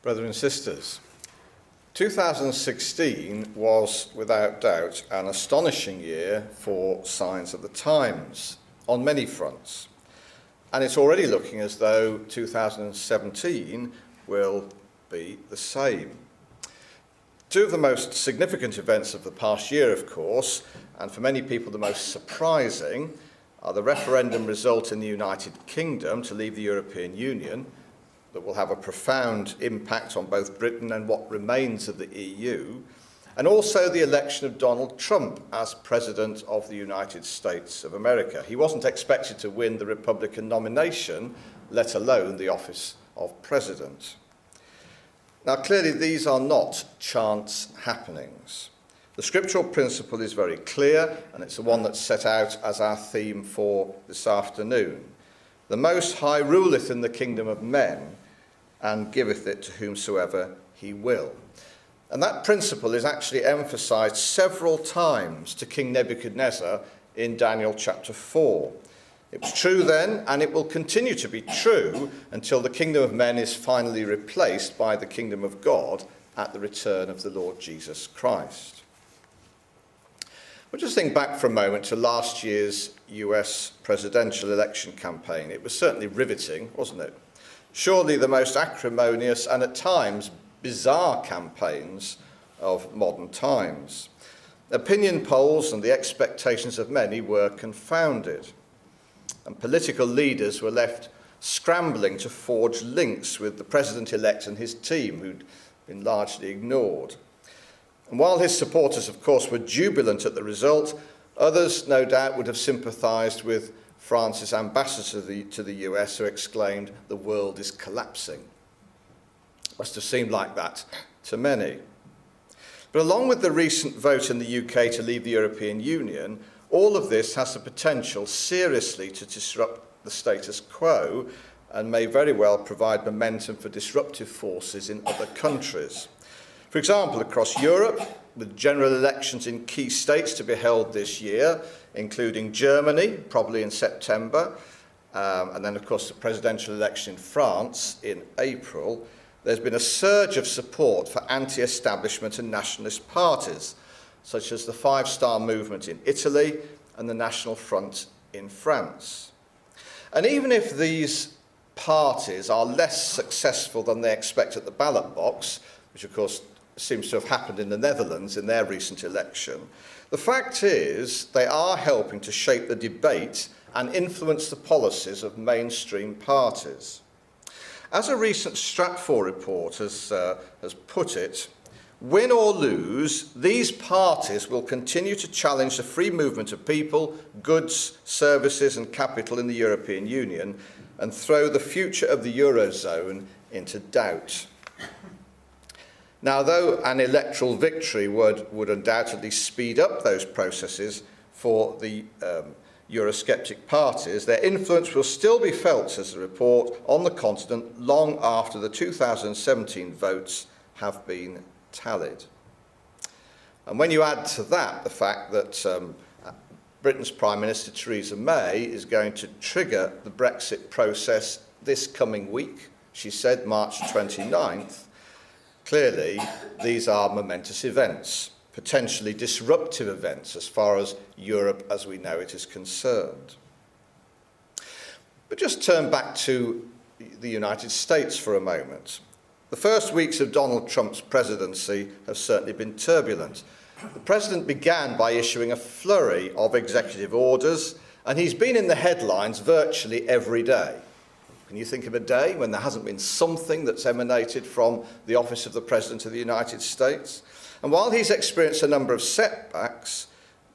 Brothers and sisters, 2016 was without doubt an astonishing year for signs of the times on many fronts. And it's already looking as though 2017 will be the same. Two of the most significant events of the past year, of course, and for many people the most surprising, are the referendum result in the United Kingdom to leave the European Union that will have a profound impact on both Britain and what remains of the EU, and also the election of Donald Trump as President of the United States of America. He wasn't expected to win the Republican nomination, let alone the office of President. Now, clearly, these are not chance happenings. The scriptural principle is very clear, and it's the one that's set out as our theme for this afternoon. The Most High ruleth in the kingdom of men, and giveth it to whomsoever he will. And that principle is actually emphasised several times to King Nebuchadnezzar in Daniel chapter 4. It was true then, and it will continue to be true until the kingdom of men is finally replaced by the kingdom of God at the return of the Lord Jesus Christ. We'll just think back for a moment to last year's US presidential election campaign. It was certainly riveting, wasn't it? Surely the most acrimonious and at times bizarre campaigns of modern times. Opinion polls and the expectations of many were confounded, and political leaders were left scrambling to forge links with the president-elect and his team, who'd been largely ignored. And while his supporters, of course, were jubilant at the result, others, no doubt, would have sympathised with France's ambassador to the US, who exclaimed, "The world is collapsing." Must have seemed like that to many. But along with the recent vote in the UK to leave the European Union, all of this has the potential seriously to disrupt the status quo and may very well provide momentum for disruptive forces in other countries. For example, across Europe, with general elections in key states to be held this year, including Germany, probably in September, and then, of course, the presidential election in France in April, there's been a surge of support for anti-establishment and nationalist parties, such as the Five Star Movement in Italy and the National Front in France. And even if these parties are less successful than they expect at the ballot box, which of course seems to have happened in the Netherlands in their recent election, the fact is they are helping to shape the debate and influence the policies of mainstream parties. As a recent Stratfor report has put it, win or lose, these parties will continue to challenge the free movement of people, goods, services and capital in the European Union and throw the future of the Eurozone into doubt. Now, though an electoral victory would undoubtedly speed up those processes for the Eurosceptic parties, their influence will still be felt, says the report, on the continent long after the 2017 votes have been tallied. And when you add to that the fact that Britain's Prime Minister Theresa May is going to trigger the Brexit process this coming week, she said March 29th, clearly these are momentous events, potentially disruptive events as far as Europe as we know it is concerned. But just turn back to the United States for a moment. The first weeks of Donald Trump's presidency have certainly been turbulent. The president began by issuing a flurry of executive orders, and he's been in the headlines virtually every day. Can you think of a day when there hasn't been something that's emanated from the office of the President of the United States? And while he's experienced a number of setbacks,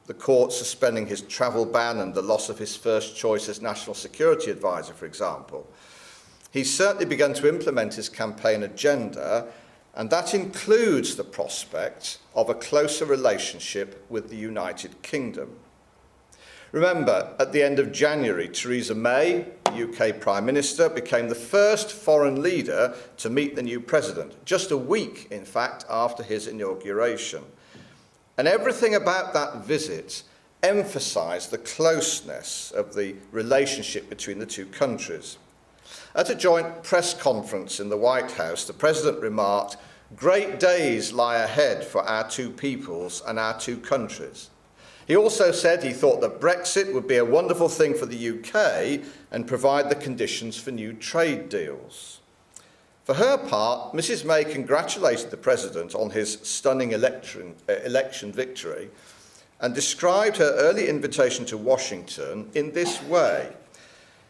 the court suspending his travel ban and the loss of his first choice as National Security Advisor, for example, he's certainly begun to implement his campaign agenda, and that includes the prospect of a closer relationship with the United Kingdom. Remember, at the end of January, Theresa May, UK Prime Minister, became the first foreign leader to meet the new president, just a week, in fact, after his inauguration. And everything about that visit emphasised the closeness of the relationship between the two countries. At a joint press conference in the White House, the President remarked, "Great days lie ahead for our two peoples and our two countries." He also said he thought that Brexit would be a wonderful thing for the UK and provide the conditions for new trade deals. For her part, Mrs May congratulated the President on his stunning election victory and described her early invitation to Washington in this way.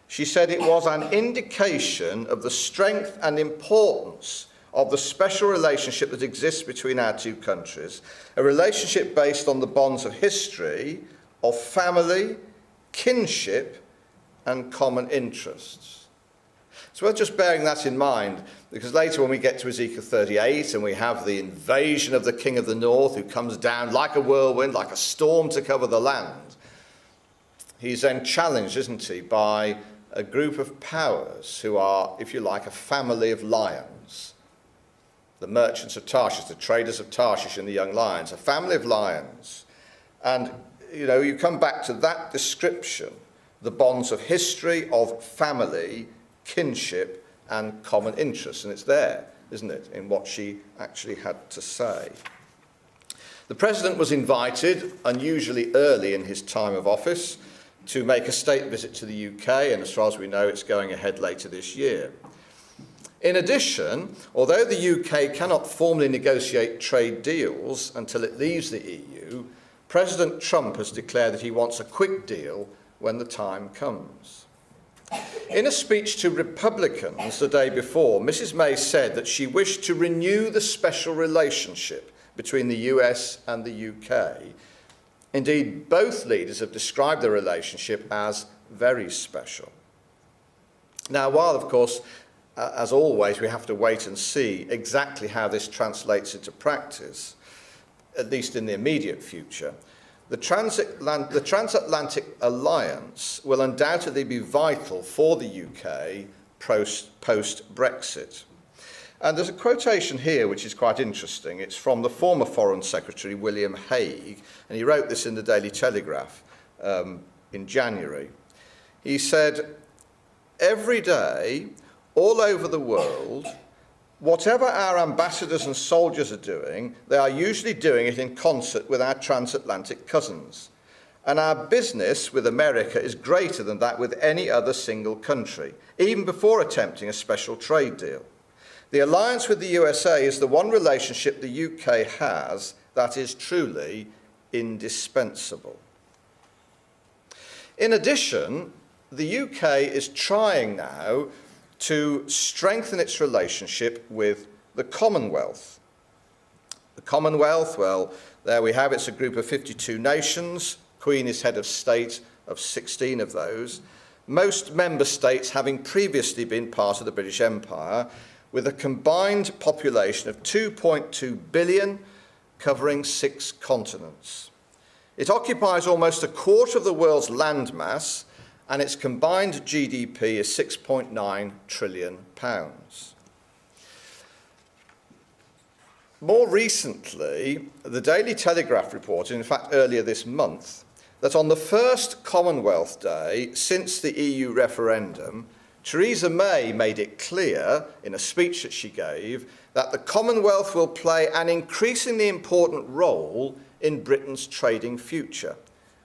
She said it was an indication of the strength and importance of the special relationship that exists between our two countries, a relationship based on the bonds of history, of family, kinship, and common interests. So we're just bearing that in mind, because later when we get to Ezekiel 38 and we have the invasion of the king of the north who comes down like a whirlwind, like a storm to cover the land, he's then challenged, isn't he, by a group of powers who are, if you like, a family of lions. The merchants of Tarshish, the traders of Tarshish and the young lions, a family of lions. And, you come back to that description, the bonds of history, of family, kinship, and common interests. And it's there, isn't it, in what she actually had to say. The President was invited, unusually early in his time of office, to make a state visit to the UK, and as far as we know, it's going ahead later this year. In addition, although the UK cannot formally negotiate trade deals until it leaves the EU, President Trump has declared that he wants a quick deal when the time comes. In a speech to Republicans the day before, Mrs May said that she wished to renew the special relationship between the US and the UK. Indeed, both leaders have described the relationship as very special. Now, while, of course, as always, we have to wait and see exactly how this translates into practice, at least in the immediate future, the transatlantic alliance will undoubtedly be vital for the UK post-Brexit. And there's a quotation here which is quite interesting. It's from the former Foreign Secretary, William Hague, and he wrote this in the Daily Telegraph in January. He said, "Every day, all over the world, whatever our ambassadors and soldiers are doing, they are usually doing it in concert with our transatlantic cousins. And our business with America is greater than that with any other single country, even before attempting a special trade deal. The alliance with the USA is the one relationship the UK has that is truly indispensable." In addition, the UK is trying now to strengthen its relationship with the Commonwealth. The Commonwealth, well, there we have, it's a group of 52 nations. Queen is head of state of 16 of those. Most member states having previously been part of the British Empire, with a combined population of 2.2 billion, covering 6 continents. It occupies almost a quarter of the world's landmass, and its combined GDP is £6.9 trillion. More recently, the Daily Telegraph reported, in fact earlier this month, that on the first Commonwealth Day since the EU referendum, Theresa May made it clear in a speech that she gave that the Commonwealth will play an increasingly important role in Britain's trading future,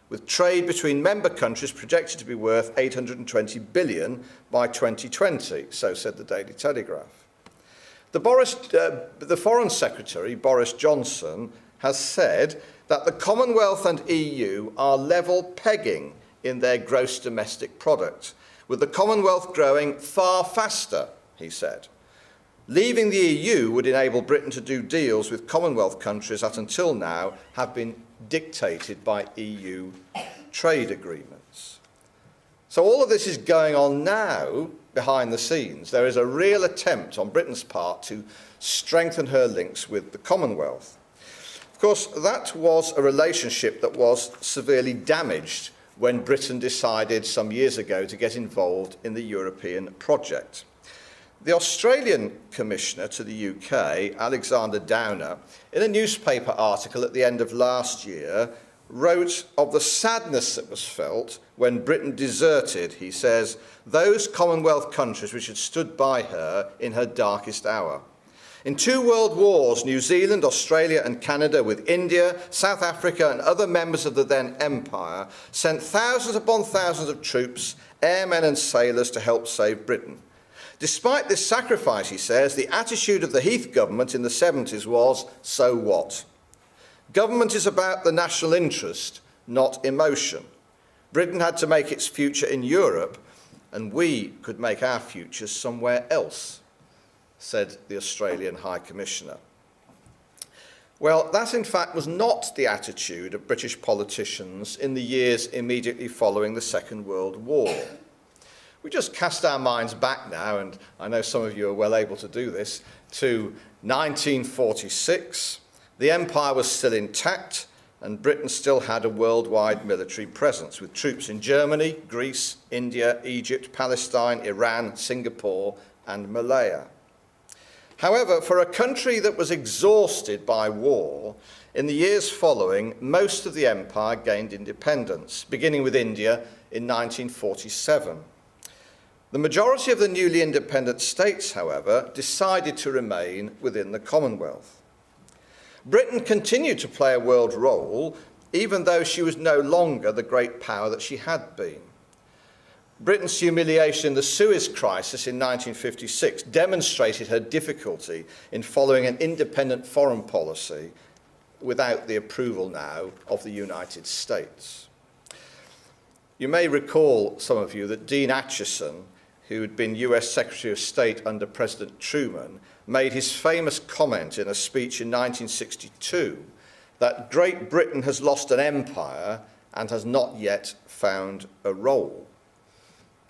with trade between member countries projected to be worth £820 billion by 2020, so said the Daily Telegraph. The Foreign Secretary, Boris Johnson, has said that the Commonwealth and EU are level pegging in their gross domestic product, with the Commonwealth growing far faster, he said. Leaving the EU would enable Britain to do deals with Commonwealth countries that until now have been dictated by EU trade agreements. So all of this is going on now behind the scenes. There is a real attempt on Britain's part to strengthen her links with the Commonwealth. Of course, that was a relationship that was severely damaged when Britain decided some years ago to get involved in the European project. The Australian Commissioner to the UK, Alexander Downer, in a newspaper article at the end of last year, wrote of the sadness that was felt when Britain deserted, he says, those Commonwealth countries which had stood by her in her darkest hour. In 2 world wars, New Zealand, Australia and Canada, with India, South Africa and other members of the then empire, sent thousands upon thousands of troops, airmen and sailors to help save Britain. Despite this sacrifice, he says, the attitude of the Heath government in the 70s was, so what? Government is about the national interest, not emotion. Britain had to make its future in Europe, and we could make our future somewhere else, said the Australian High Commissioner. Well, that in fact was not the attitude of British politicians in the years immediately following the Second World War. We just cast our minds back now, and I know some of you are well able to do this, to 1946. The empire was still intact, and Britain still had a worldwide military presence, with troops in Germany, Greece, India, Egypt, Palestine, Iran, Singapore, and Malaya. However, for a country that was exhausted by war, in the years following, most of the empire gained independence, beginning with India in 1947. The majority of the newly independent states, however, decided to remain within the Commonwealth. Britain continued to play a world role, even though she was no longer the great power that she had been. Britain's humiliation in the Suez Crisis in 1956 demonstrated her difficulty in following an independent foreign policy without the approval now of the United States. You may recall, some of you, that Dean Acheson, who had been US Secretary of State under President Truman, made his famous comment in a speech in 1962 that Great Britain has lost an empire and has not yet found a role.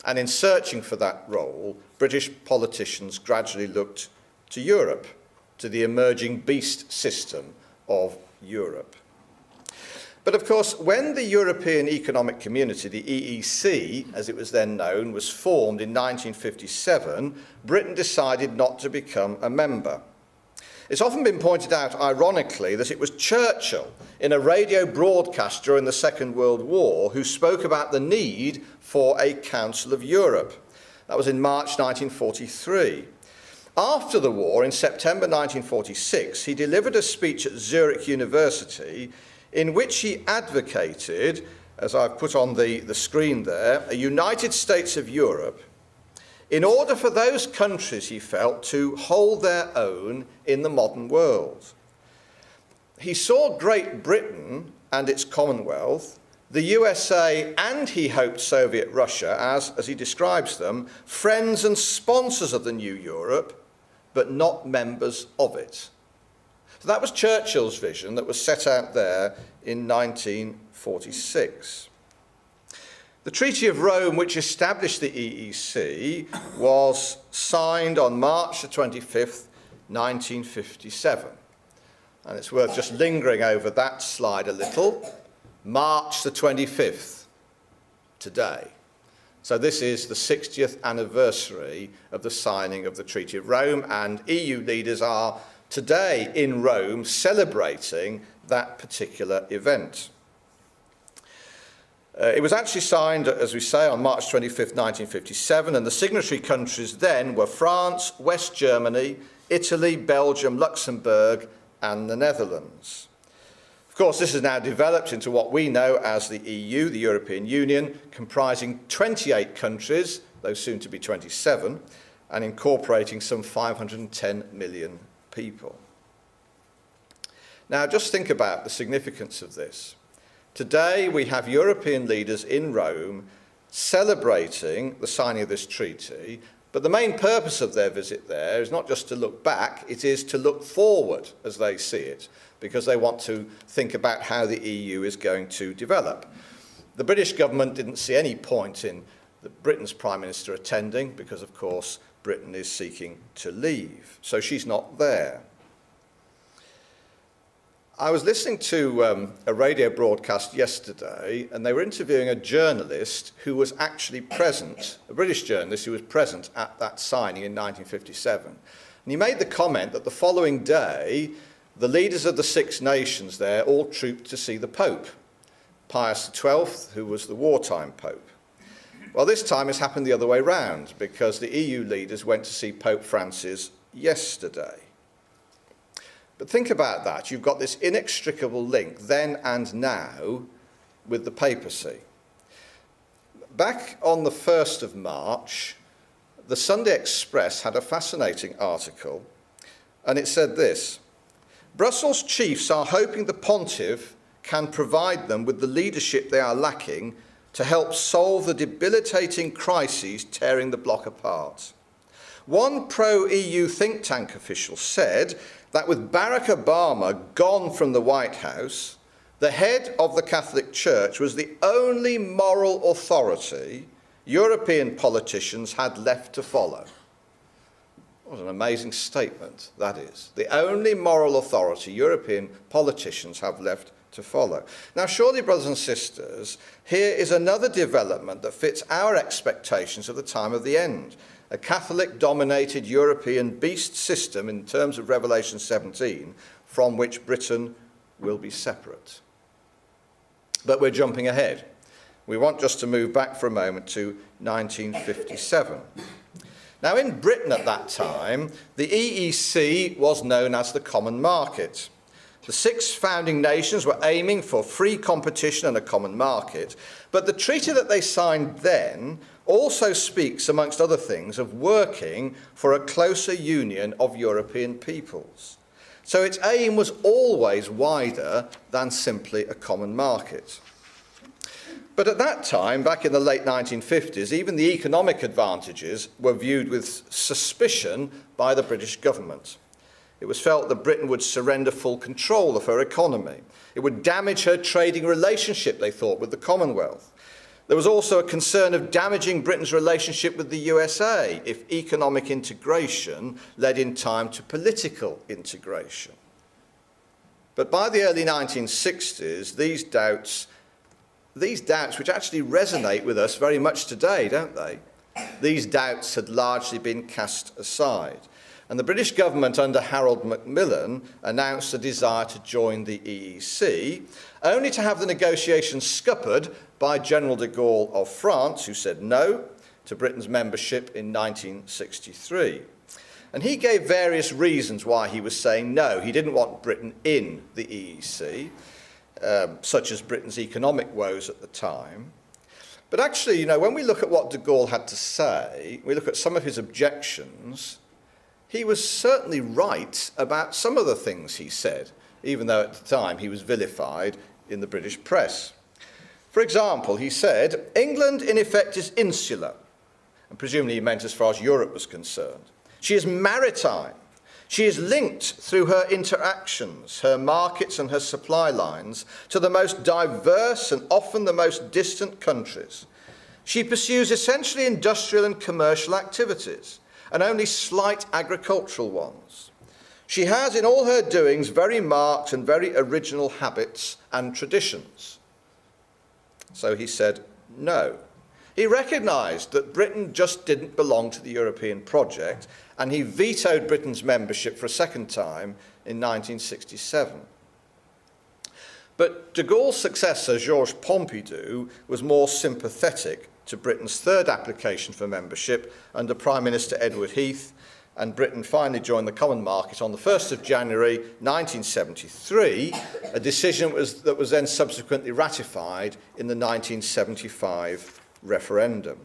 And in searching for that role, British politicians gradually looked to Europe, to the emerging beast system of Europe. But of course, when the European Economic Community, the EEC, as it was then known, was formed in 1957, Britain decided not to become a member. It's often been pointed out, ironically, that it was Churchill, in a radio broadcast during the Second World War, who spoke about the need for a Council of Europe. That was in March 1943. After the war, in September 1946, he delivered a speech at Zurich University in which he advocated, as I've put on the screen there, a United States of Europe, in order for those countries, he felt, to hold their own in the modern world. He saw Great Britain and its Commonwealth, the USA, and he hoped Soviet Russia as he describes them, friends and sponsors of the new Europe, but not members of it. So that was Churchill's vision that was set out there in 1946. The Treaty of Rome, which established the EEC, was signed on March the 25th, 1957. And it's worth just lingering over that slide a little. March the 25th, today. So this is the 60th anniversary of the signing of the Treaty of Rome, and EU leaders are today in Rome celebrating that particular event. It was actually signed, as we say, on March 25th, 1957, and the signatory countries then were France, West Germany, Italy, Belgium, Luxembourg, and the Netherlands. Of course, this has now developed into what we know as the EU, the European Union, comprising 28 countries, though soon to be 27, and incorporating some 510 million people. Now, just think about the significance of this. Today, we have European leaders in Rome celebrating the signing of this treaty, but the main purpose of their visit there is not just to look back, it is to look forward as they see it, because they want to think about how the EU is going to develop. The British government didn't see any point in Britain's Prime Minister attending, because, of course, Britain is seeking to leave, so she's not there. I was listening to a radio broadcast yesterday, and they were interviewing a journalist who was actually present, a British journalist who was present at that signing in 1957. And he made the comment that the following day, the leaders of the Six Nations there all trooped to see the Pope. Pius XII, who was the wartime Pope. Well, this time it's happened the other way round, because the EU leaders went to see Pope Francis yesterday. But think about that. You've got this inextricable link, then and now, with the papacy. Back on the 1st of March, the Sunday Express had a fascinating article, and it said this: Brussels chiefs are hoping the pontiff can provide them with the leadership they are lacking to help solve the debilitating crises tearing the bloc apart. One pro-EU think tank official said that with Barack Obama gone from the White House, the head of the Catholic Church was the only moral authority European politicians had left to follow. What an amazing statement that is. The only moral authority European politicians have left to follow. Now, surely, brothers and sisters, here is another development that fits our expectations of the time of the end. A Catholic-dominated European beast system in terms of Revelation 17, from which Britain will be separate. But we're jumping ahead. We want just to move back for a moment to 1957. Now, in Britain at that time, the EEC was known as the Common Market. The 6 founding nations were aiming for free competition and a common market, but the treaty that they signed then also speaks, amongst other things, of working for a closer union of European peoples. So its aim was always wider than simply a common market. But at that time, back in the late 1950s, even the economic advantages were viewed with suspicion by the British government. It was felt that Britain would surrender full control of her economy. It would damage her trading relationship, they thought, with the Commonwealth. There was also a concern of damaging Britain's relationship with the USA if economic integration led in time to political integration. But by the early 1960s, these doubts, which actually resonate with us very much today, don't they? These doubts had largely been cast aside. And the British government under Harold Macmillan announced a desire to join the EEC, only to have the negotiations scuppered by General de Gaulle of France, who said no to Britain's membership in 1963. And he gave various reasons why he was saying no. He didn't want Britain in the EEC, such as Britain's economic woes at the time. But actually, when we look at what de Gaulle had to say, we look at some of his objections, he was certainly right about some of the things he said, even though at the time he was vilified in the British press. For example, he said, England in effect is insular, and presumably he meant as far as Europe was concerned. She is maritime. She is linked through her interactions, her markets and her supply lines to the most diverse and often the most distant countries. She pursues essentially industrial and commercial activities, and only slight agricultural ones. She has in all her doings very marked and very original habits and traditions. So he said no. He recognised that Britain just didn't belong to the European project, and he vetoed Britain's membership for a second time in 1967. But de Gaulle's successor, Georges Pompidou, was more sympathetic to Britain's third application for membership under Prime Minister Edward Heath, and Britain finally joined the Common Market on the 1st of January 1973, a decision that was then subsequently ratified in the 1975 referendum.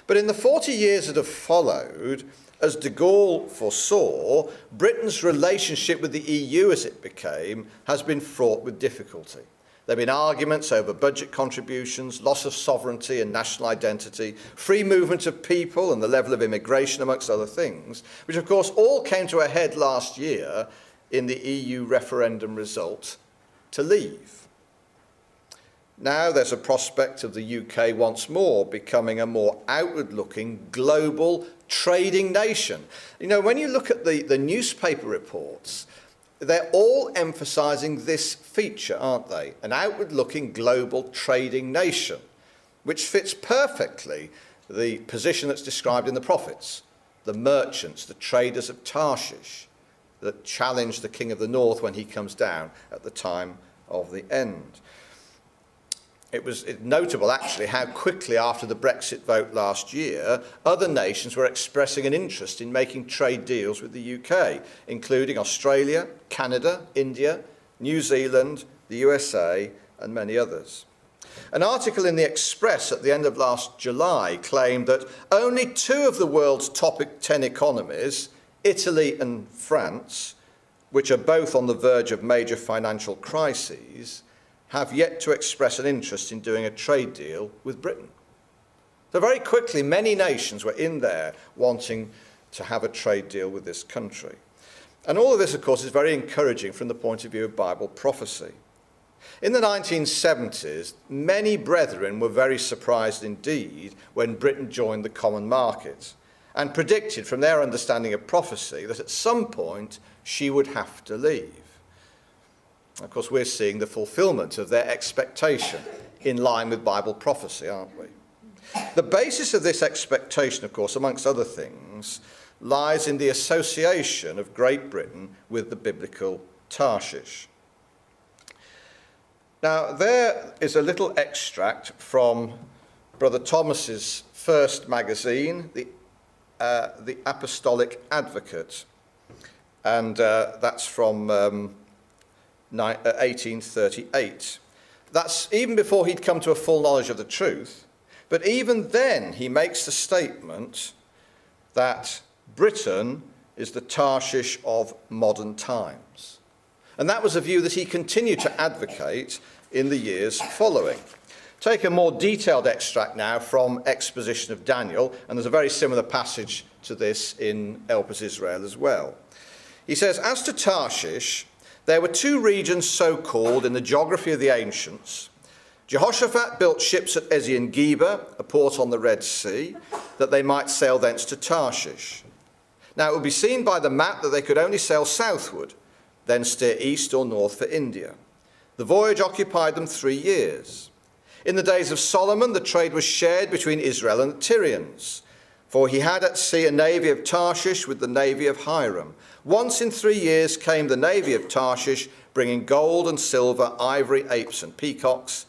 But in the 40 years that have followed, as de Gaulle foresaw, Britain's relationship with the EU as it became has been fraught with difficulty. There have been arguments over budget contributions, loss of sovereignty and national identity, free movement of people and the level of immigration, amongst other things, which of course all came to a head last year in the EU referendum result to leave. Now there's a prospect of the UK once more becoming a more outward-looking global trading nation. When you look at the newspaper reports, they're all emphasising this feature, aren't they? An outward-looking global trading nation, which fits perfectly the position that's described in the prophets, the merchants, the traders of Tarshish, that challenge the king of the north when he comes down at the time of the end. It's notable, actually, how quickly after the Brexit vote last year, other nations were expressing an interest in making trade deals with the UK, including Australia, Canada, India, New Zealand, the USA, and many others. An article in the Express at the end of last July claimed that only 2 of the world's top 10 economies, Italy and France, which are both on the verge of major financial crises, have yet to express an interest in doing a trade deal with Britain. So very quickly, many nations were in there wanting to have a trade deal with this country. And all of this, of course, is very encouraging from the point of view of Bible prophecy. In the 1970s, many brethren were very surprised indeed when Britain joined the common market and predicted from their understanding of prophecy that at some point she would have to leave. Of course, we're seeing the fulfillment of their expectation in line with Bible prophecy, aren't we? The basis of this expectation, of course, amongst other things, lies in the association of Great Britain with the biblical Tarshish. Now, there is a little extract from Brother Thomas's first magazine, the Apostolic Advocate, and that's from 1838. That's even before he'd come to a full knowledge of the truth, but even then he makes the statement that Britain is the Tarshish of modern times. And that was a view that he continued to advocate in the years following. Take a more detailed extract now from Exposition of Daniel, and there's a very similar passage to this in Elpis Israel as well. He says, "As to Tarshish, there were 2 regions so called in the geography of the ancients. Jehoshaphat built ships at Ezion-Geber, a port on the Red Sea, that they might sail thence to Tarshish. Now it would be seen by the map that they could only sail southward, then steer east or north for India. The voyage occupied them 3 years. In the days of Solomon, the trade was shared between Israel and the Tyrians, for he had at sea a navy of Tarshish with the navy of Hiram. Once in 3 years came the navy of Tarshish, bringing gold and silver, ivory, apes and peacocks.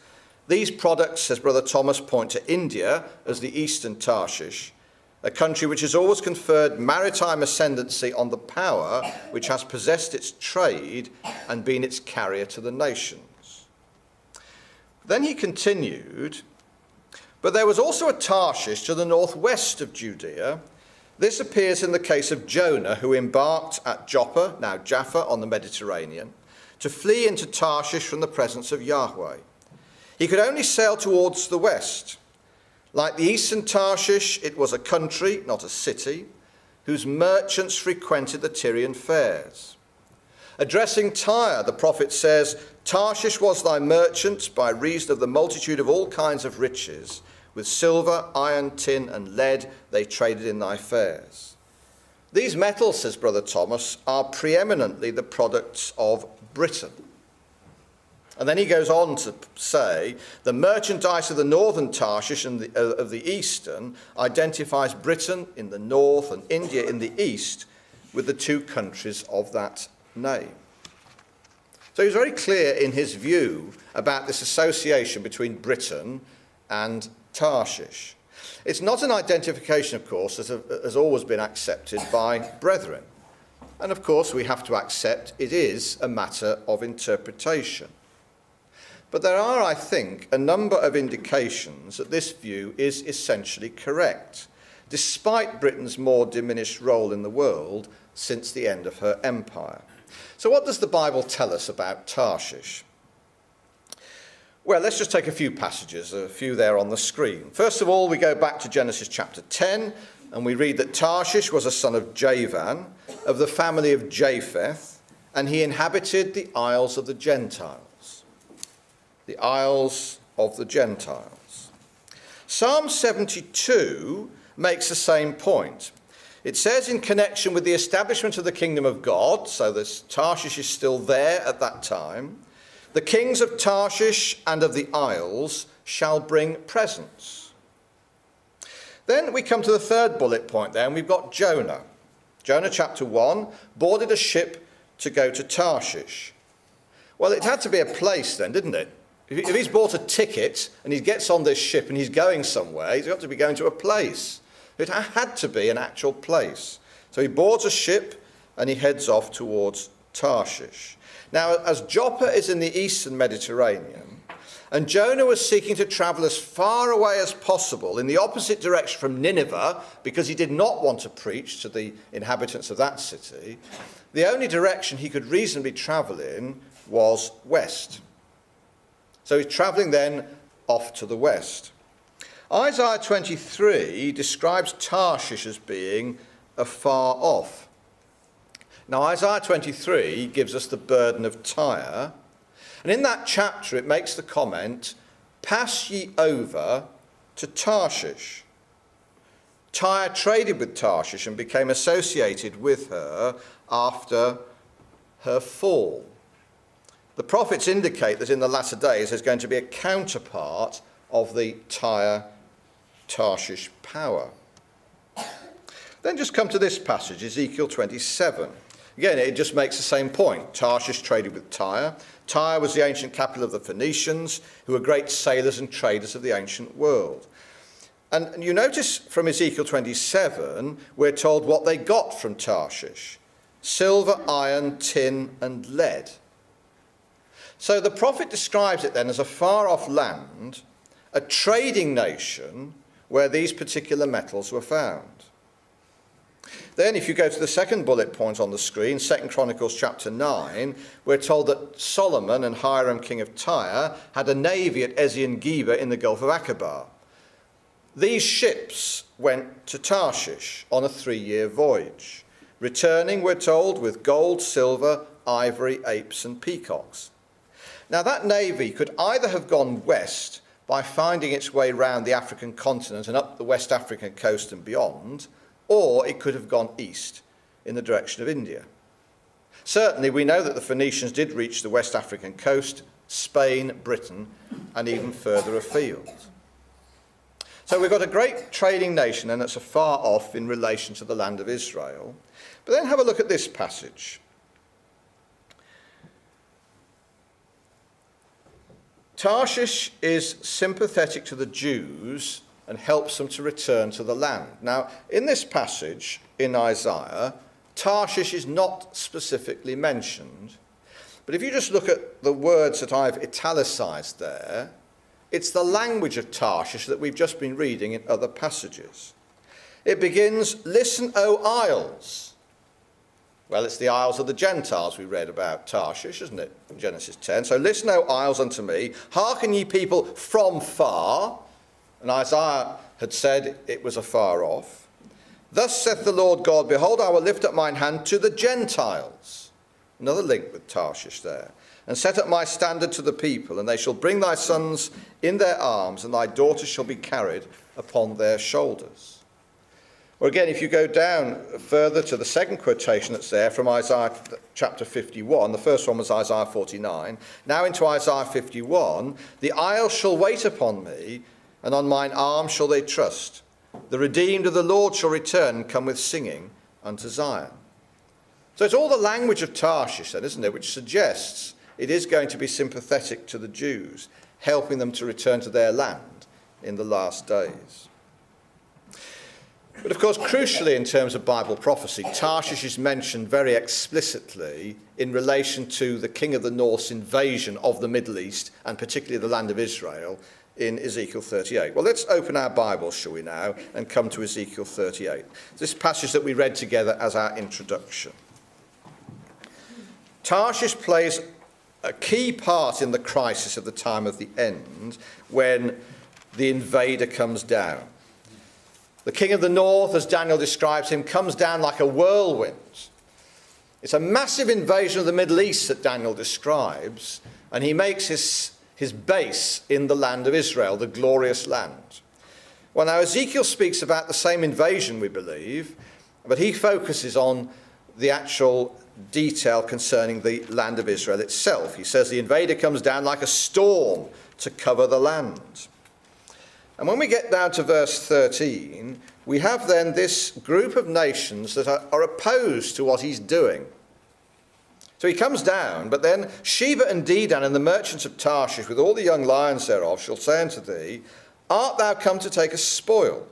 These products, says Brother Thomas, point to India as the eastern Tarshish, a country which has always conferred maritime ascendancy on the power which has possessed its trade and been its carrier to the nations." Then he continued, "But there was also a Tarshish to the northwest of Judea. This appears in the case of Jonah, who embarked at Joppa, now Jaffa, on the Mediterranean, to flee into Tarshish from the presence of Yahweh. He could only sail towards the west. Like the eastern Tarshish, it was a country, not a city, whose merchants frequented the Tyrian fairs. Addressing Tyre, the prophet says, 'Tarshish was thy merchant by reason of the multitude of all kinds of riches. With silver, iron, tin, and lead they traded in thy fairs.' These metals, says Brother Thomas, are preeminently the products of Britain." And then he goes on to say, "The merchandise of the northern Tarshish and of the eastern identifies Britain in the north and India in the east with the 2 countries of that name." So he's very clear in his view about this association between Britain and Tarshish. It's not an identification, of course, that has always been accepted by brethren. And of course we have to accept it is a matter of interpretation. But there are, I think, a number of indications that this view is essentially correct, despite Britain's more diminished role in the world since the end of her empire. So what does the Bible tell us about Tarshish? Well, let's just take a few passages, a few there on the screen. First of all, we go back to Genesis chapter 10, and we read that Tarshish was a son of Javan, of the family of Japheth, and he inhabited the isles of the Gentiles. The isles of the Gentiles. Psalm 72 makes the same point. It says in connection with the establishment of the kingdom of God, so this Tarshish is still there at that time, "The kings of Tarshish and of the isles shall bring presents." Then we come to the third bullet point there, and we've got Jonah. Jonah chapter 1 boarded a ship to go to Tarshish. Well, it had to be a place then, didn't it? If he's bought a ticket and he gets on this ship and he's going somewhere, he's got to be going to a place. It had to be an actual place. So he boards a ship and he heads off towards Tarshish. Now, as Joppa is in the eastern Mediterranean, and Jonah was seeking to travel as far away as possible in the opposite direction from Nineveh, because he did not want to preach to the inhabitants of that city, the only direction he could reasonably travel in was west. So he's travelling then off to the west. Isaiah 23 describes Tarshish as being afar off. Now, Isaiah 23 gives us the burden of Tyre, and in that chapter it makes the comment, "Pass ye over to Tarshish." Tyre traded with Tarshish and became associated with her after her fall. The prophets indicate that in the latter days there's going to be a counterpart of the Tyre-Tarshish power. Then just come to this passage, Ezekiel 27. Again, it just makes the same point. Tarshish traded with Tyre. Tyre was the ancient capital of the Phoenicians, who were great sailors and traders of the ancient world. And you notice from Ezekiel 27, we're told what they got from Tarshish: silver, iron, tin, and lead. So the prophet describes it then as a far-off land, a trading nation where these particular metals were found. Then if you go to the second bullet point on the screen, 2 Chronicles chapter 9, we're told that Solomon and Hiram, king of Tyre, had a navy at Ezion-Geber in the Gulf of Aqaba. These ships went to Tarshish on a 3-year voyage, returning, we're told, with gold, silver, ivory, apes and peacocks. Now that navy could either have gone west by finding its way round the African continent and up the West African coast and beyond, or it could have gone east in the direction of India. Certainly we know that the Phoenicians did reach the West African coast, Spain, Britain, and even further afield. So we've got a great trading nation, and it's afar off in relation to the land of Israel. But then have a look at this passage. Tarshish is sympathetic to the Jews and helps them to return to the land. Now, in this passage in Isaiah, Tarshish is not specifically mentioned, but if you just look at the words that I've italicized there, it's the language of Tarshish that we've just been reading in other passages. It begins, "Listen, O isles." Well, it's the isles of the Gentiles we read about Tarshish, isn't it, in Genesis 10. So, "Listen, O isles, unto me. Hearken, ye people from far." And Isaiah had said it was afar off. "Thus saith the Lord God, behold, I will lift up mine hand to the Gentiles." Another link with Tarshish there. "And set up my standard to the people, and they shall bring thy sons in their arms, and thy daughters shall be carried upon their shoulders." Or again, if you go down further to the second quotation that's there from Isaiah chapter 51, the first one was Isaiah 49, now into Isaiah 51, "The isles shall wait upon me, and on mine arm shall they trust. The redeemed of the Lord shall return and come with singing unto Zion." So it's all the language of Tarshish then, isn't it, which suggests it is going to be sympathetic to the Jews, helping them to return to their land in the last days. But of course, crucially in terms of Bible prophecy, Tarshish is mentioned very explicitly in relation to the king of the north's invasion of the Middle East, and particularly the land of Israel, in Ezekiel 38. Well, let's open our Bibles, shall we now, and come to Ezekiel 38. This passage that we read together as our introduction. Tarshish plays a key part in the crisis of the time of the end when the invader comes down. The king of the north, as Daniel describes him, comes down like a whirlwind. It's a massive invasion of the Middle East that Daniel describes, and he makes his base in the land of Israel, the glorious land. Well, now Ezekiel speaks about the same invasion, we believe, but he focuses on the actual detail concerning the land of Israel itself. He says the invader comes down like a storm to cover the land. And when we get down to verse 13, we have then this group of nations that are opposed to what he's doing. So he comes down, but then Sheba and Dedan and the merchants of Tarshish, with all the young lions thereof, shall say unto thee, Art thou come to take a spoil?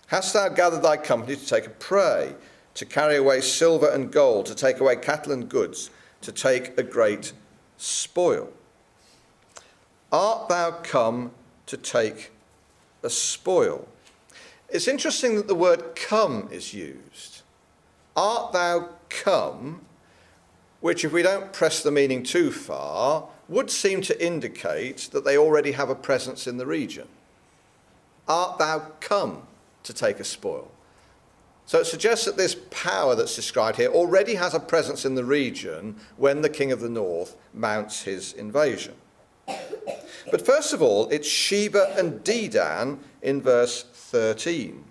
Hast thou gathered thy company to take a prey, to carry away silver and gold, to take away cattle and goods, to take a great spoil? Art thou come to take a spoil? It's interesting that the word come is used. Art thou come, which if we don't press the meaning too far, would seem to indicate that they already have a presence in the region. Art thou come to take a spoil? So it suggests that this power that's described here already has a presence in the region when the king of the north mounts his invasion. But first of all, it's Sheba and Dedan in verse 13.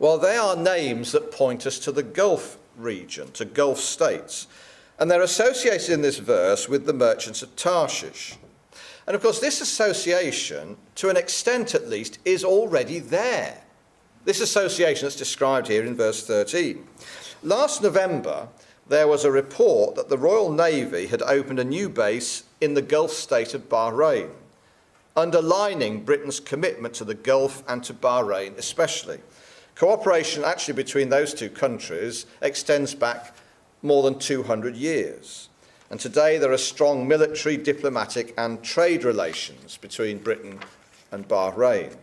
Well, they are names that point us to the Gulf region, to Gulf states. And they're associated in this verse with the merchants of Tarshish. And of course, this association, to an extent at least, is already there. This association that's described here in verse 13. Last November, there was a report that the Royal Navy had opened a new base in the Gulf state of Bahrain, underlining Britain's commitment to the Gulf and to Bahrain especially. Cooperation actually between those two countries extends back more than 200 years. And today there are strong military, diplomatic and trade relations between Britain and Bahrain.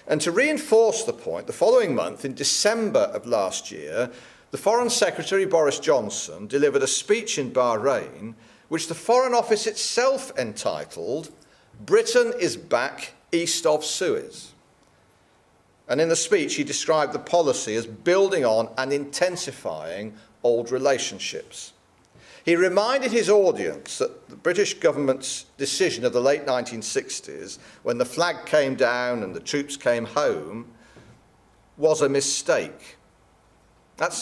And to reinforce the point, the following month, in December of last year, the Foreign Secretary Boris Johnson delivered a speech in Bahrain which the Foreign Office itself entitled, Britain is back east of Suez. And in the speech he described the policy as building on and intensifying old relationships. He reminded his audience that the British government's decision of the late 1960s, when the flag came down and the troops came home, was a mistake.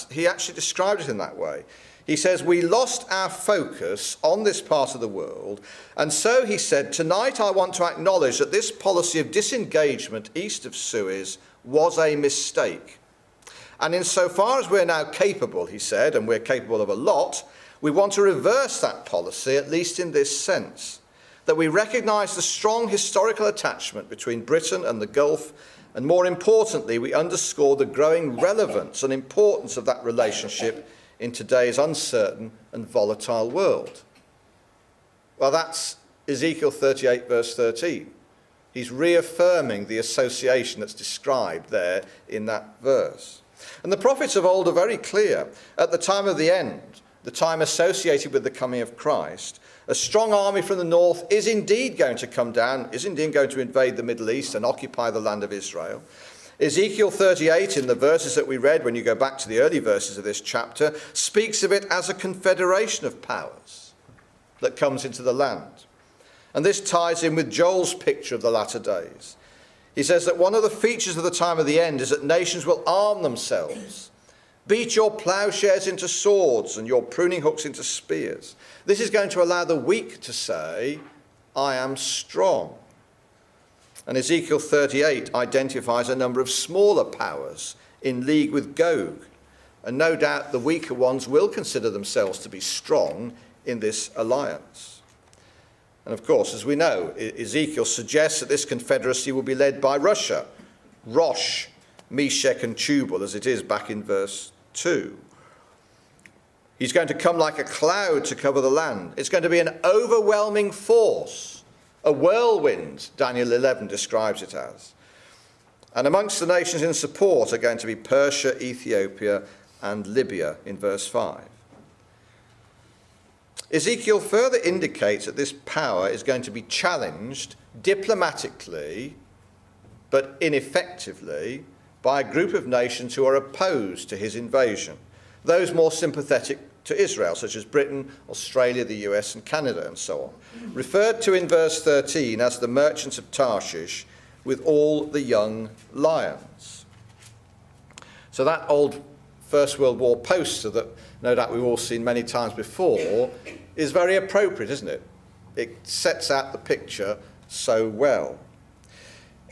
He actually described it in that way. He says, we lost our focus on this part of the world, and so he said, tonight I want to acknowledge that this policy of disengagement east of Suez was a mistake. And insofar as we're now capable, he said, and we're capable of a lot, we want to reverse that policy, at least in this sense, that we recognise the strong historical attachment between Britain and the Gulf, and more importantly, we underscore the growing relevance and importance of that relationship in today's uncertain and volatile world. Well, that's Ezekiel 38, verse 13. He's reaffirming the association that's described there in that verse. And the prophets of old are very clear. At the time of the end, the time associated with the coming of Christ, a strong army from the north is indeed going to come down, is indeed going to invade the Middle East and occupy the land of Israel. Ezekiel 38, in the verses that we read, when you go back to the early verses of this chapter, speaks of it as a confederation of powers that comes into the land. And this ties in with Joel's picture of the latter days. He says that one of the features of the time of the end is that nations will arm themselves, beat your plowshares into swords and your pruning hooks into spears. This is going to allow the weak to say, I am strong. And Ezekiel 38 identifies a number of smaller powers in league with Gog. And no doubt the weaker ones will consider themselves to be strong in this alliance. And of course, as we know, Ezekiel suggests that this confederacy will be led by Russia, Rosh, Meshech and Tubal, as it is back in verse 2. He's going to come like a cloud to cover the land. It's going to be an overwhelming force. A whirlwind, Daniel 11 describes it as. And amongst the nations in support are going to be Persia, Ethiopia, and Libya in verse 5. Ezekiel further indicates that this power is going to be challenged diplomatically, but ineffectively, by a group of nations who are opposed to his invasion, those more sympathetic to Israel, such as Britain, Australia, the US, and Canada, and so on, referred to in verse 13 as the merchants of Tarshish with all the young lions. So that old First World War poster that no doubt we've all seen many times before is very appropriate, isn't it? It sets out the picture so well.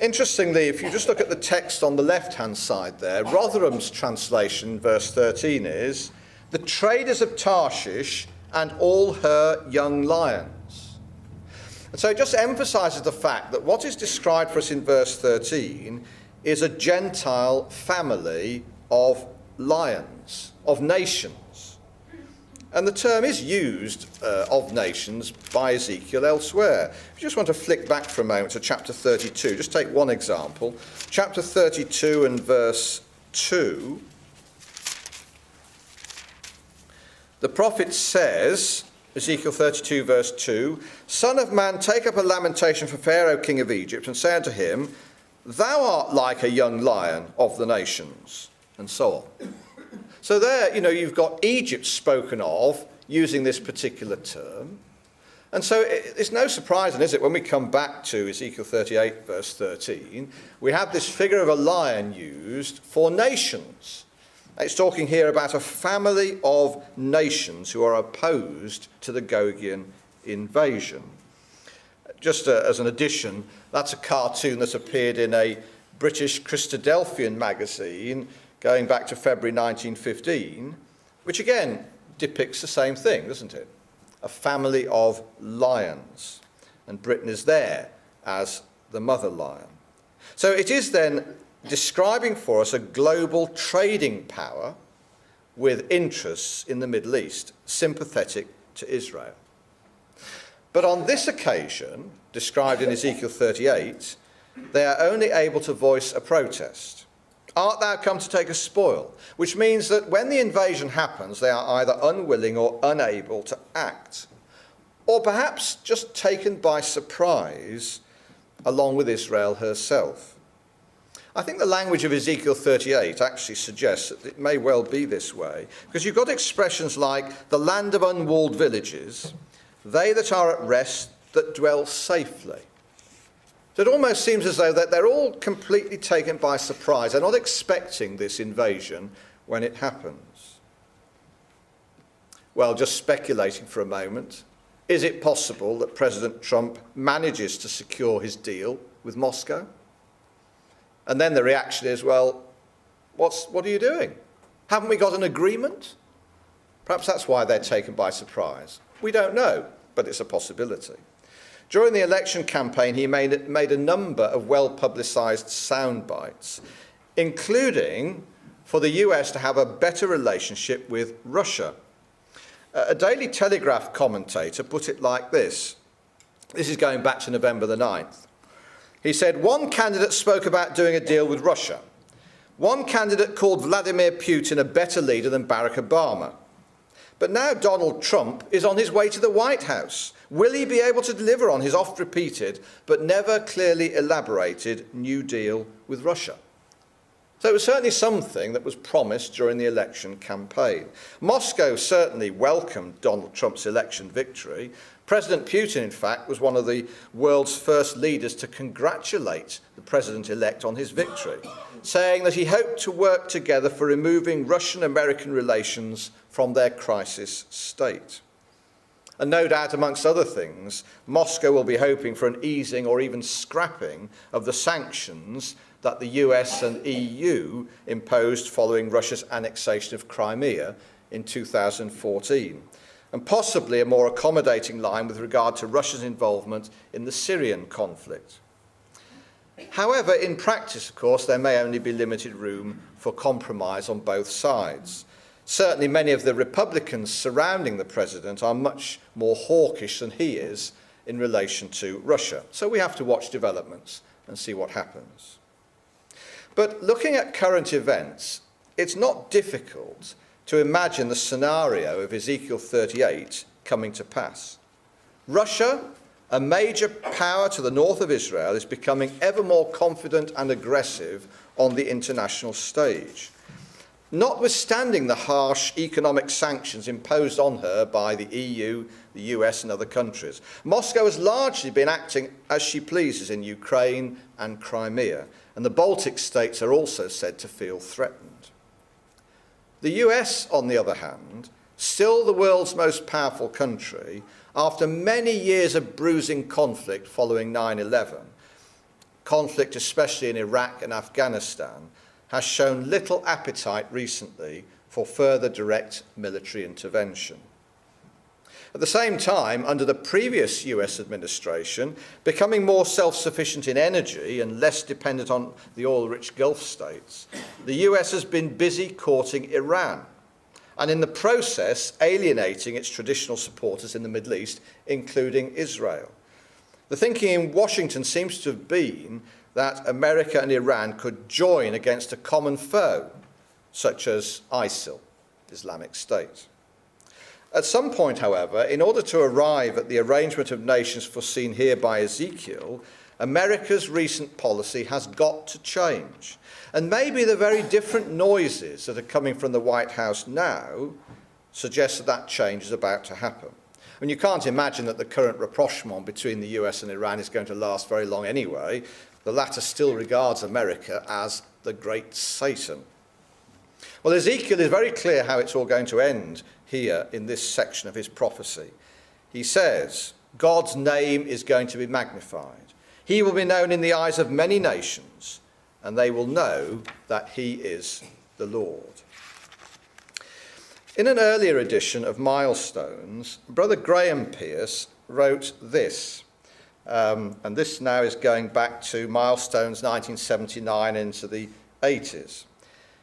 Interestingly, if you just look at the text on the left-hand side there, Rotherham's translation, verse 13, is, the traders of Tarshish and all her young lions. And so it just emphasises the fact that what is described for us in verse 13 is a Gentile family of lions, of nations. And the term is used of nations by Ezekiel elsewhere. If you just want to flick back for a moment to chapter 32, just take one example. Chapter 32 and verse 2. The prophet says, Ezekiel 32 verse 2, "Son of man, take up a lamentation for Pharaoh king of Egypt, and say unto him, Thou art like a young lion of the nations," and so on. So there, you've got Egypt spoken of using this particular term. And so it's no surprise, is it, when we come back to Ezekiel 38 verse 13, we have this figure of a lion used for nations. It's talking here about a family of nations who are opposed to the Gogian invasion. Just as an addition, that's a cartoon that appeared in a British Christadelphian magazine going back to February 1915, which again depicts the same thing, doesn't it? A family of lions. And Britain is there as the mother lion. So it is then describing for us a global trading power with interests in the Middle East, sympathetic to Israel. But on this occasion, described in Ezekiel 38, they are only able to voice a protest. Art thou come to take a spoil? Which means that when the invasion happens, they are either unwilling or unable to act, or perhaps just taken by surprise along with Israel herself. I think the language of Ezekiel 38 actually suggests that it may well be this way, because you've got expressions like the land of unwalled villages, they that are at rest that dwell safely. So it almost seems as though that they're all completely taken by surprise. They're not expecting this invasion when it happens. Well, just speculating for a moment, is it possible that President Trump manages to secure his deal with Moscow? And then the reaction is, well, what are you doing? Haven't we got an agreement? Perhaps that's why they're taken by surprise. We don't know, but it's a possibility. During the election campaign, he made a number of well-publicised sound bites, including for the US to have a better relationship with Russia. A Daily Telegraph commentator put it like this. This is going back to November the 9th. He said, one candidate spoke about doing a deal with Russia. One candidate called Vladimir Putin a better leader than Barack Obama. But now Donald Trump is on his way to the White House. Will he be able to deliver on his oft-repeated but never clearly elaborated New Deal with Russia? So it was certainly something that was promised during the election campaign. Moscow certainly welcomed Donald Trump's election victory. President Putin, in fact, was one of the world's first leaders to congratulate the president-elect on his victory, saying that he hoped to work together for removing Russian-American relations from their crisis state. And no doubt, amongst other things, Moscow will be hoping for an easing or even scrapping of the sanctions that the US and EU imposed following Russia's annexation of Crimea in 2014, and possibly a more accommodating line with regard to Russia's involvement in the Syrian conflict. However, in practice, of course, there may only be limited room for compromise on both sides. Certainly, many of the Republicans surrounding the president are much more hawkish than he is in relation to Russia. So we have to watch developments and see what happens. But looking at current events, it's not difficult to imagine the scenario of Ezekiel 38 coming to pass. Russia, a major power to the north of Israel, is becoming ever more confident and aggressive on the international stage. Notwithstanding the harsh economic sanctions imposed on her by the EU, the US and other countries, Moscow has largely been acting as she pleases in Ukraine and Crimea, and the Baltic states are also said to feel threatened. The US, on the other hand, still the world's most powerful country, after many years of bruising conflict following 9/11, conflict especially in Iraq and Afghanistan, has shown little appetite recently for further direct military intervention. At the same time, under the previous US administration, becoming more self-sufficient in energy and less dependent on the oil-rich Gulf states, the US has been busy courting Iran, and in the process alienating its traditional supporters in the Middle East, including Israel. The thinking in Washington seems to have been that America and Iran could join against a common foe, such as ISIL, Islamic State. At some point, however, in order to arrive at the arrangement of nations foreseen here by Ezekiel, America's recent policy has got to change. And maybe the very different noises that are coming from the White House now suggest that that change is about to happen. I mean, you can't imagine that the current rapprochement between the US and Iran is going to last very long anyway. The latter still regards America as the great Satan. Well, Ezekiel is very clear how it's all going to end here in this section of his prophecy. He says, God's name is going to be magnified. He will be known in the eyes of many nations, and they will know that he is the Lord. In an earlier edition of Milestones, Brother Graham Pierce wrote this, and this now is going back to Milestones 1979 into the 80s.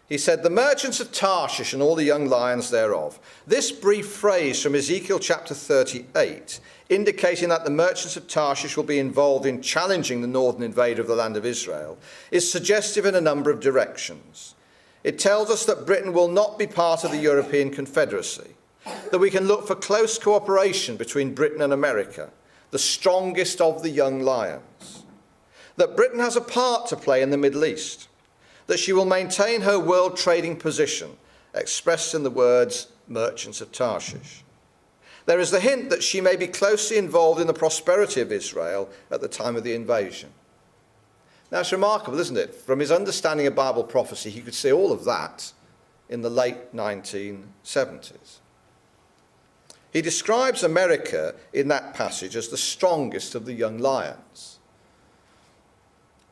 He said, the merchants of Tarshish and all the young lions thereof. This brief phrase from Ezekiel chapter 38, indicating that the merchants of Tarshish will be involved in challenging the northern invader of the land of Israel, is suggestive in a number of directions. It tells us that Britain will not be part of the European Confederacy, that we can look for close cooperation between Britain and America, the strongest of the young lions, that Britain has a part to play in the Middle East, that she will maintain her world trading position, expressed in the words merchants of Tarshish. There is the hint that she may be closely involved in the prosperity of Israel at the time of the invasion. Now, it's remarkable, isn't it? From his understanding of Bible prophecy, he could see all of that in the late 1970s. He describes America in that passage as the strongest of the young lions.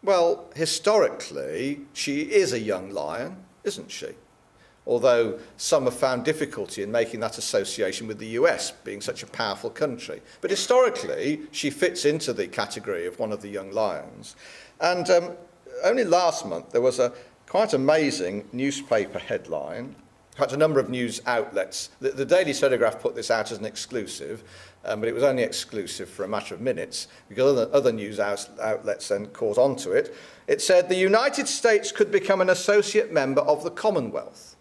Well, historically, she is a young lion, isn't she? Although some have found difficulty in making that association with the US being such a powerful country. But historically, she fits into the category of one of the young lions. And only last month, there was a quite amazing newspaper headline. In fact, a number of news outlets, the Daily Telegraph put this out as an exclusive, but it was only exclusive for a matter of minutes because other news outlets then caught on to it. It said, the United States could become an associate member of the Commonwealth.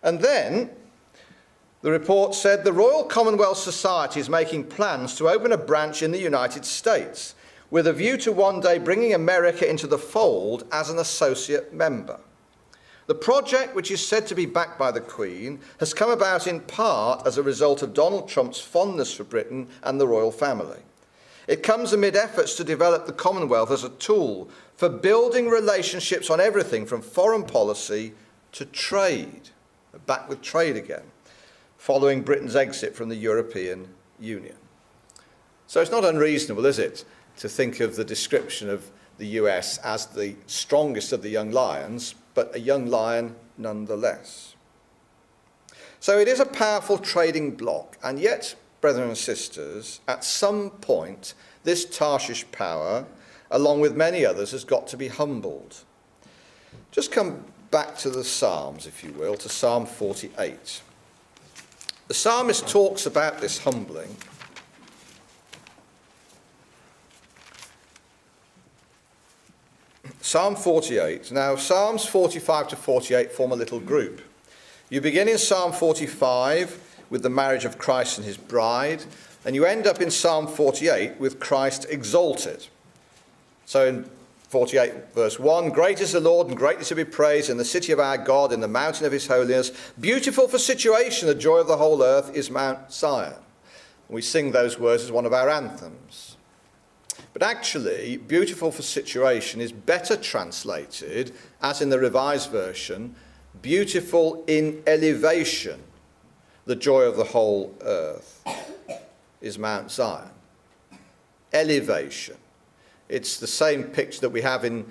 And then the report said, the Royal Commonwealth Society is making plans to open a branch in the United States with a view to one day bringing America into the fold as an associate member. The project, which is said to be backed by the Queen, has come about in part as a result of Donald Trump's fondness for Britain and the royal family. It comes amid efforts to develop the Commonwealth as a tool for building relationships on everything from foreign policy to trade, back with trade again, following Britain's exit from the European Union. So it's not unreasonable, is it, to think of the description of the US as the strongest of the young lions, but a young lion nonetheless. So it is a powerful trading bloc, and yet, brethren and sisters, at some point, this Tarshish power, along with many others, has got to be humbled. Just come back to the Psalms, if you will, to Psalm 48. The psalmist talks about this humbling. Psalm 48. Now, Psalms 45 to 48 form a little group. You begin in Psalm 45 with the marriage of Christ and his bride, and you end up in Psalm 48 with Christ exalted. So in 48 verse 1, great is the Lord and greatly to be praised in the city of our God, in the mountain of his holiness. Beautiful for situation, the joy of the whole earth is Mount Zion. We sing those words as one of our anthems. But actually, beautiful for situation is better translated, as in the Revised Version, beautiful in elevation. The joy of the whole earth is Mount Zion. Elevation. It's the same picture that we have in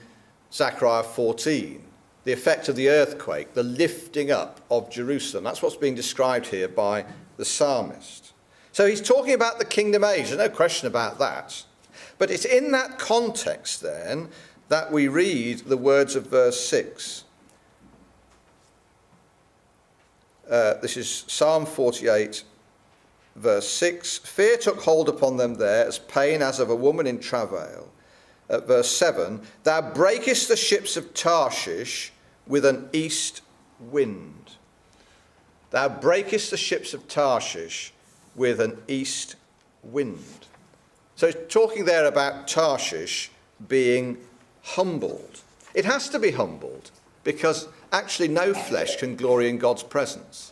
Zechariah 14, the effect of the earthquake, the lifting up of Jerusalem. That's what's being described here by the psalmist. So he's talking about the kingdom age, there's no question about that. But it's in that context then that we read the words of verse 6. This is Psalm 48, verse 6. Fear took hold upon them there, as pain as of a woman in travail. At verse 7, thou breakest the ships of Tarshish with an east wind. Thou breakest the ships of Tarshish with an east wind. So it's talking there about Tarshish being humbled. It has to be humbled because actually no flesh can glory in God's presence.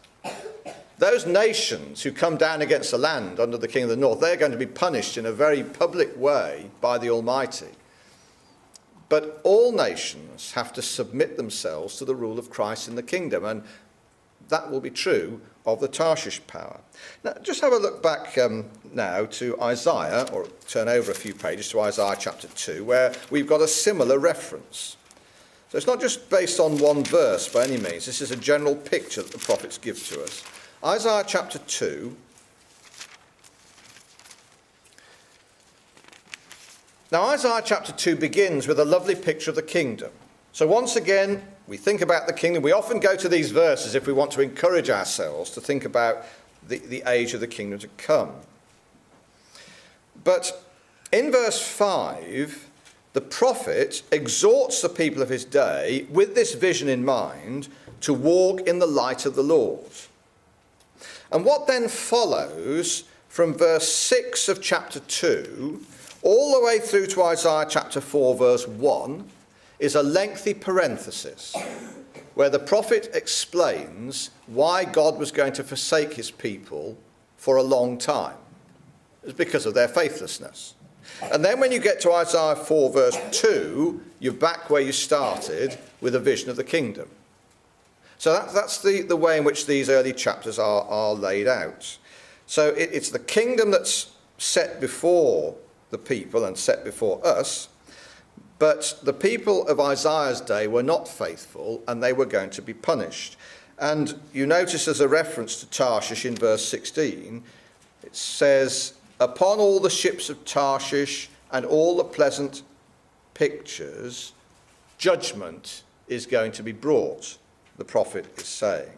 Those nations who come down against the land under the king of the north, they're going to be punished in a very public way by the Almighty. But all nations have to submit themselves to the rule of Christ in the kingdom, and that will be true of the Tarshish power. Now, just have a look back now to Isaiah, or turn over a few pages to Isaiah chapter 2, where we've got a similar reference. So it's not just based on one verse by any means. This is a general picture that the prophets give to us. Isaiah chapter 2. Now, Isaiah chapter 2 begins with a lovely picture of the kingdom. So once again, we think about the kingdom. We often go to these verses if we want to encourage ourselves to think about the age of the kingdom to come. But in verse 5, the prophet exhorts the people of his day with this vision in mind to walk in the light of the Lord. And what then follows from verse 6 of chapter 2 all the way through to Isaiah chapter 4 verse 1 is a lengthy parenthesis where the prophet explains why God was going to forsake his people for a long time. It's because of their faithlessness. And then when you get to Isaiah 4 verse 2, you're back where you started with a vision of the kingdom. So that's the way in which these early chapters are laid out. So it's the kingdom that's set before the people and set before us, but the people of Isaiah's day were not faithful and they were going to be punished. And you notice there's a reference to Tarshish in verse 16. It says, upon all the ships of Tarshish and all the pleasant pictures, judgment is going to be brought, the prophet is saying.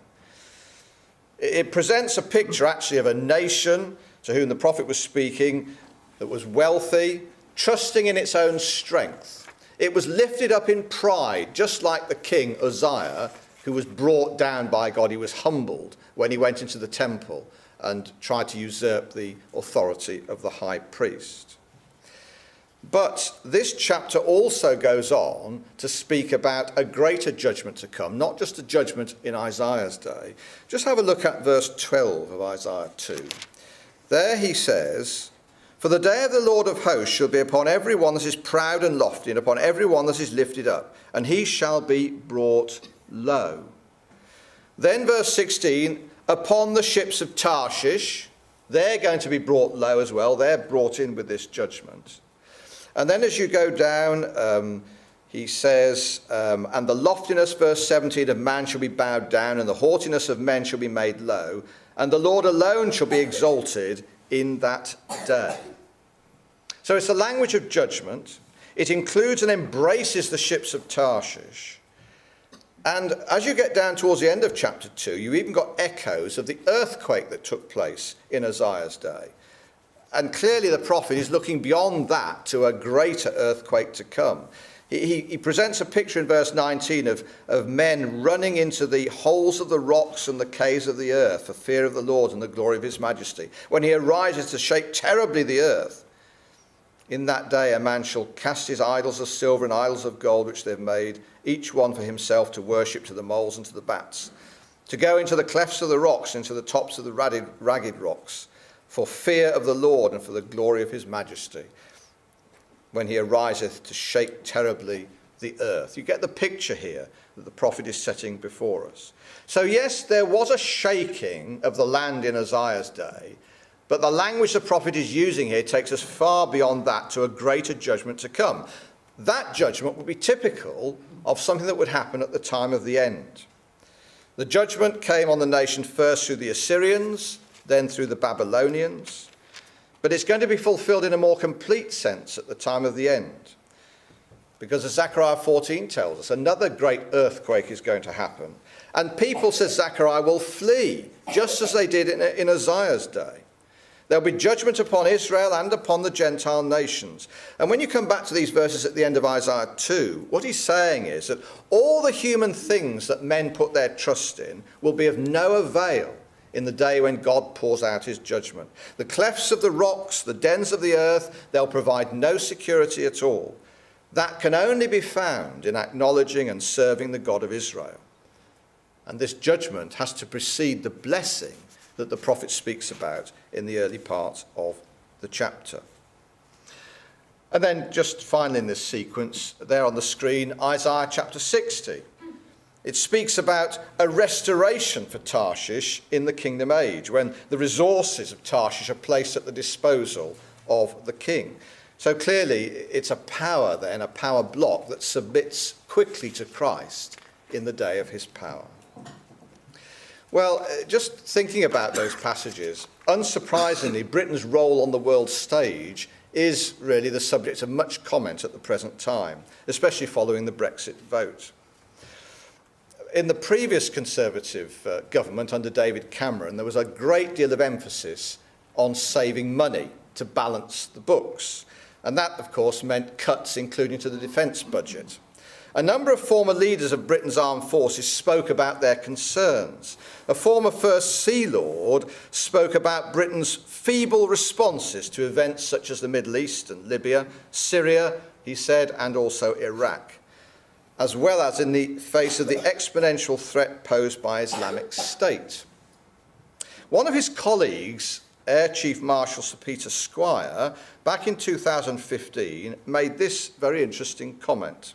It presents a picture actually of a nation to whom the prophet was speaking that was wealthy, trusting in its own strength. It was lifted up in pride, just like the king Uzziah, who was brought down by God. He was humbled when he went into the temple and tried to usurp the authority of the high priest. But this chapter also goes on to speak about a greater judgment to come, not just a judgment in Isaiah's day. Just have a look at verse 12 of Isaiah 2. There he says, for the day of the Lord of hosts shall be upon every one that is proud and lofty, and upon every one that is lifted up, and he shall be brought low. Then verse 16, upon the ships of Tarshish, they're going to be brought low as well. They're brought in with this judgment. And then as you go down, he says, and the loftiness, verse 17, of man shall be bowed down, and the haughtiness of men shall be made low, and the Lord alone shall be exalted in that day. So it's a language of judgment. It includes and embraces the ships of Tarshish. And as you get down towards the end of chapter 2, you've even got echoes of the earthquake that took place in Uzziah's day. And clearly the prophet is looking beyond that to a greater earthquake to come. He presents a picture in verse 19 of men running into the holes of the rocks and the caves of the earth for fear of the Lord and the glory of his majesty, when he arises to shake terribly the earth. In that day a man shall cast his idols of silver and idols of gold which they've made, each one for himself, to worship to the moles and to the bats, to go into the clefts of the rocks, into the tops of the ragged rocks, for fear of the Lord and for the glory of his majesty, when he ariseth to shake terribly the earth. You get the picture here that the prophet is setting before us. So yes, there was a shaking of the land in Uzziah's day, but the language the prophet is using here takes us far beyond that to a greater judgment to come. That judgment would be typical of something that would happen at the time of the end. The judgment came on the nation first through the Assyrians, then through the Babylonians, but it's going to be fulfilled in a more complete sense at the time of the end. Because as Zechariah 14 tells us, another great earthquake is going to happen. And people, says Zechariah, will flee, just as they did in Isaiah's day. There'll be judgment upon Israel and upon the Gentile nations. And when you come back to these verses at the end of Isaiah 2, what he's saying is that all the human things that men put their trust in will be of no avail in the day when God pours out his judgment. The clefts of the rocks, the dens of the earth, they'll provide no security at all. That can only be found in acknowledging and serving the God of Israel. And this judgment has to precede the blessing that the prophet speaks about in the early part of the chapter. And then just finally in this sequence, there on the screen, Isaiah chapter 60. It speaks about a restoration for Tarshish in the kingdom age, when the resources of Tarshish are placed at the disposal of the king. So clearly it's a power then, a power block that submits quickly to Christ in the day of his power. Well, just thinking about those passages, unsurprisingly, Britain's role on the world stage is really the subject of much comment at the present time, especially following the Brexit vote. In the previous Conservative government under David Cameron, there was a great deal of emphasis on saving money to balance the books. And that, of course, meant cuts, including to the defence budget. A number of former leaders of Britain's armed forces spoke about their concerns. A former First Sea Lord spoke about Britain's feeble responses to events such as the Middle East and Libya, Syria, he said, and also Iraq, as well as in the face of the exponential threat posed by Islamic State. One of his colleagues, Air Chief Marshal Sir Peter Squire, back in 2015, made this very interesting comment.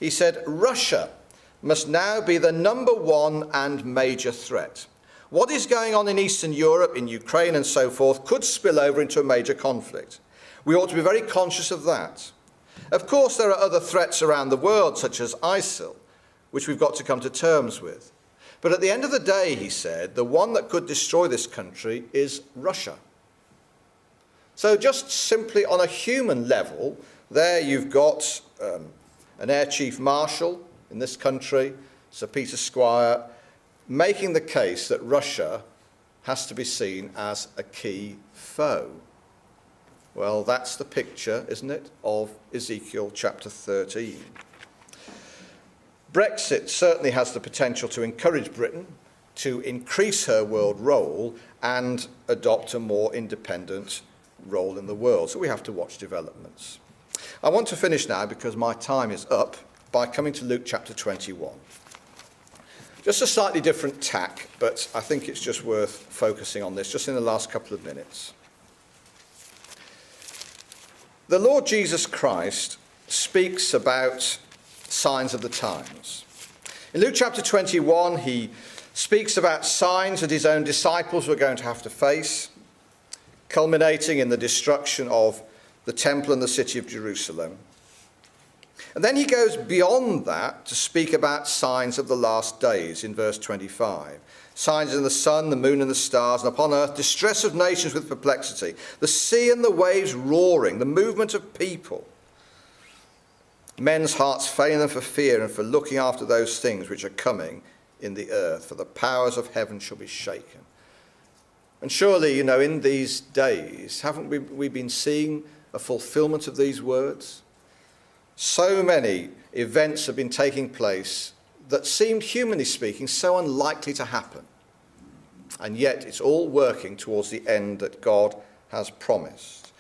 He said, Russia must now be the number one and major threat. What is going on in Eastern Europe, in Ukraine and so forth, could spill over into a major conflict. We ought to be very conscious of that. Of course, there are other threats around the world, such as ISIL, which we've got to come to terms with. But at the end of the day, he said, the one that could destroy this country is Russia. So just simply on a human level, there you've got an Air Chief Marshal in this country, Sir Peter Squire, making the case that Russia has to be seen as a key foe. Well, that's the picture, isn't it, of Ezekiel chapter 13. Brexit certainly has the potential to encourage Britain to increase her world role and adopt a more independent role in the world. So we have to watch developments. I want to finish now, because my time is up, by coming to Luke chapter 21. Just a slightly different tack, but I think it's just worth focusing on this just in the last couple of minutes. The Lord Jesus Christ speaks about signs of the times. In Luke chapter 21, he speaks about signs that his own disciples were going to have to face, culminating in the destruction of the temple and the city of Jerusalem. And then he goes beyond that to speak about signs of the last days in verse 25. Signs in the sun, the moon and the stars, and upon earth distress of nations with perplexity, the sea and the waves roaring, the movement of people. Men's hearts failing them for fear and for looking after those things which are coming in the earth, for the powers of heaven shall be shaken. And surely, in these days, haven't we been seeing a fulfillment of these words? So many events have been taking place that seemed, humanly speaking, so unlikely to happen. And yet it's all working towards the end that God has promised.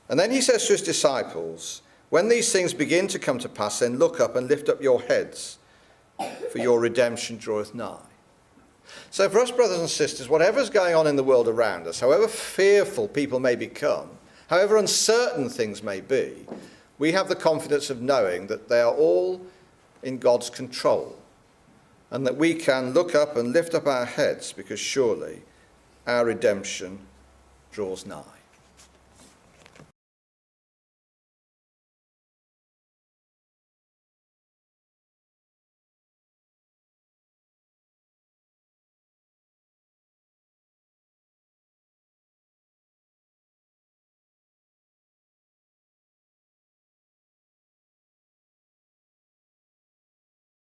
And then he says to his disciples, when these things begin to come to pass, then look up and lift up your heads, for your redemption draweth nigh. So for us, brothers and sisters, whatever's going on in the world around us, however fearful people may become, however uncertain things may be, we have the confidence of knowing that they are all in God's control, and that we can look up and lift up our heads, because surely our redemption draws nigh.